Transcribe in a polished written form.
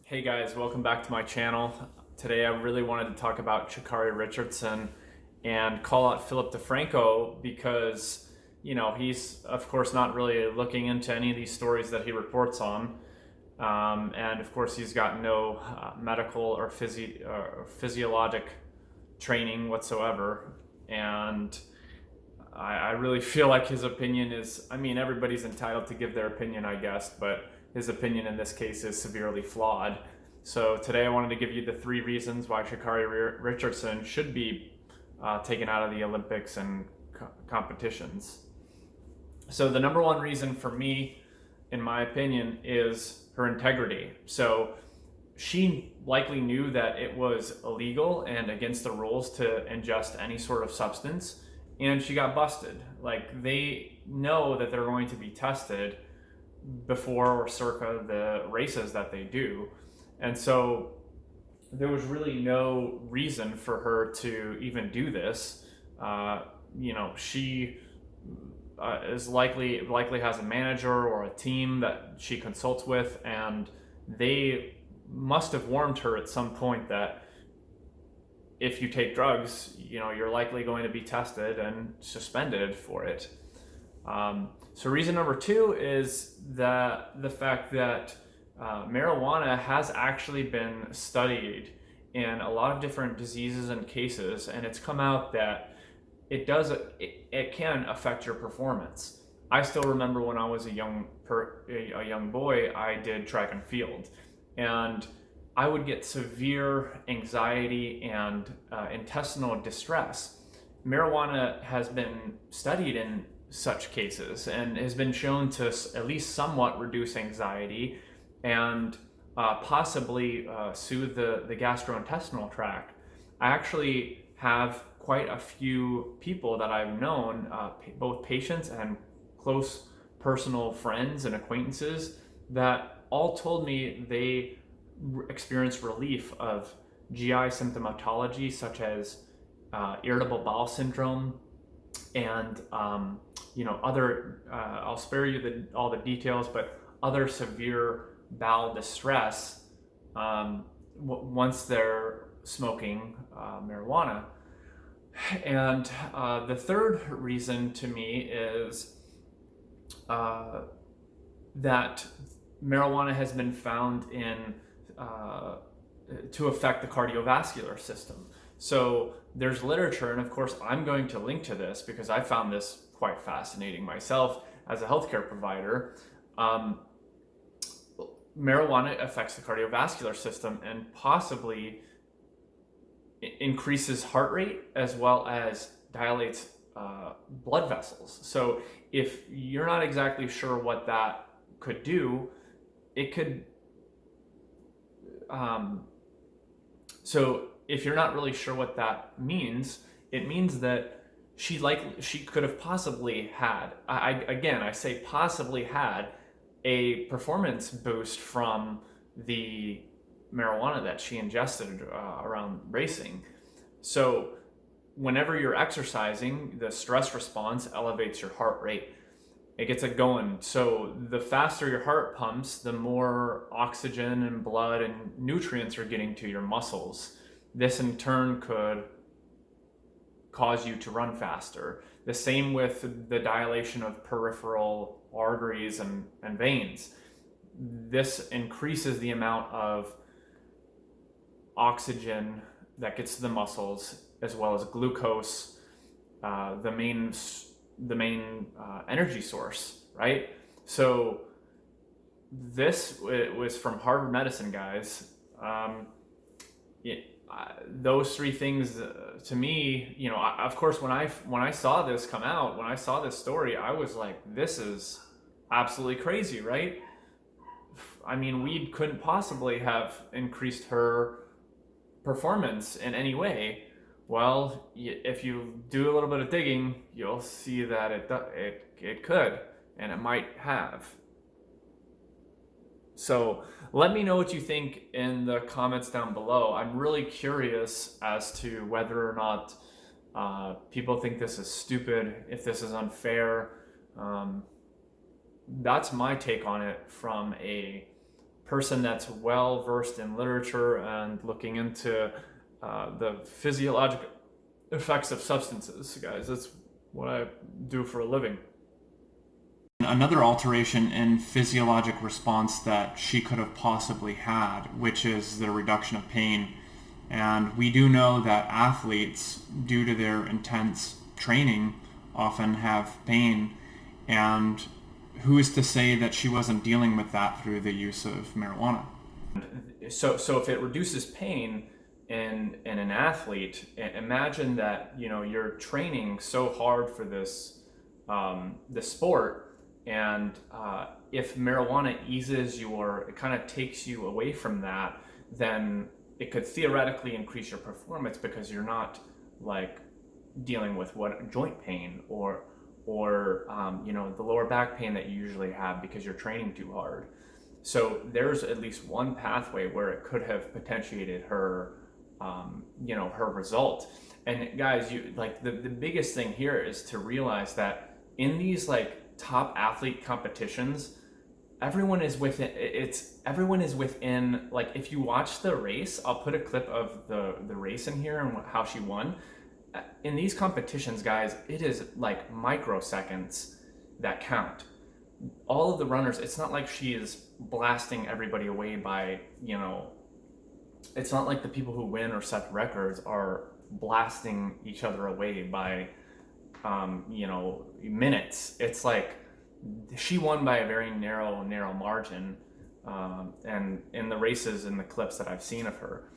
Hey guys, welcome back to my channel. Today I really wanted to talk about Sha'Carri Ricchardson and call out Phillip DeFranco because, he's of course not really looking into any of these stories that he reports on. And of course he's got no medical or physiologic training whatsoever. And I really feel like his opinion is, everybody's entitled to give their opinion, I guess, but his opinion in this case is severely flawed. So today I wanted to give you the 3 reasons why Sha'Carri Ricchardson should be taken out of the Olympics and competitions. So the number one reason for me, in my opinion, is her integrity. So she likely knew that it was illegal and against the rules to ingest any sort of substance, and she got busted. Like, they know that they're going to be tested before or circa the races that they do. And so there was really no reason for her to even do this. She is likely has a manager or a team that she consults with, and they must have warned her at some point that if you take drugs, you're likely going to be tested and suspended for it. So reason number 2 is the fact that marijuana has actually been studied in a lot of different diseases and cases, and it's come out that it can affect your performance. I still remember when I was a young boy, I did track and field, and I would get severe anxiety and intestinal distress. Marijuana has been studied in such cases and has been shown to at least somewhat reduce anxiety and possibly soothe the gastrointestinal tract. I actually have quite a few people that I've known, both patients and close personal friends and acquaintances, that all told me they experienced relief of GI symptomatology such as irritable bowel syndrome and other, I'll spare you all the details, but other severe bowel distress once they're smoking marijuana. And the third reason to me is that marijuana has been found to affect the cardiovascular system. So there's literature, and of course I'm going to link to this because I found this quite fascinating myself as a healthcare provider. Marijuana affects the cardiovascular system and possibly increases heart rate as well as dilates blood vessels. So if you're not exactly sure what that could do, it could so if you're not really sure what that means, it means that she could have possibly had, I say possibly had, a performance boost from the marijuana that she ingested around racing. So whenever you're exercising, the stress response elevates your heart rate. It gets it going. So the faster your heart pumps, the more oxygen and blood and nutrients are getting to your muscles. This in turn could cause you to run faster. The same with the dilation of peripheral arteries and veins. This increases the amount of oxygen that gets to the muscles, as well as glucose, the main energy source, right? So this was from Harvard Medicine, guys. Those 3 things to me, of course, when I saw this come out, when I saw this story, I was like, this is absolutely crazy, right? Weed couldn't possibly have increased her performance in any way. Well, if you do a little bit of digging, you'll see that it could, and it might have. So let me know what you think in the comments down below. I'm really curious as to whether or not people think this is stupid, if this is unfair. That's my take on it from a person that's well versed in literature and looking into the physiological effects of substances, guys. That's what I do for a living. Another alteration in physiologic response that she could have possibly had, which is the reduction of pain. And we do know that athletes, due to their intense training, often have pain. And who is to say that she wasn't dealing with that through the use of marijuana? So if it reduces pain in an athlete, imagine that you're training so hard for this sport, and if marijuana eases it kind of takes you away from that, then it could theoretically increase your performance because you're not like dealing with joint pain or the lower back pain that you usually have because you're training too hard. So there's at least one pathway where it could have potentiated her her result. And guys, you like the biggest thing here is to realize that in these like top athlete competitions, everyone is within, like, if you watch the race, I'll put a clip of the race in here and how she won. In these competitions, guys, it is like microseconds that count. All of the runners, it's not like she is blasting everybody away by, it's not like the people who win or set records are blasting each other away by minutes. It's like she won by a very narrow margin, and in the races and the clips that I've seen of her.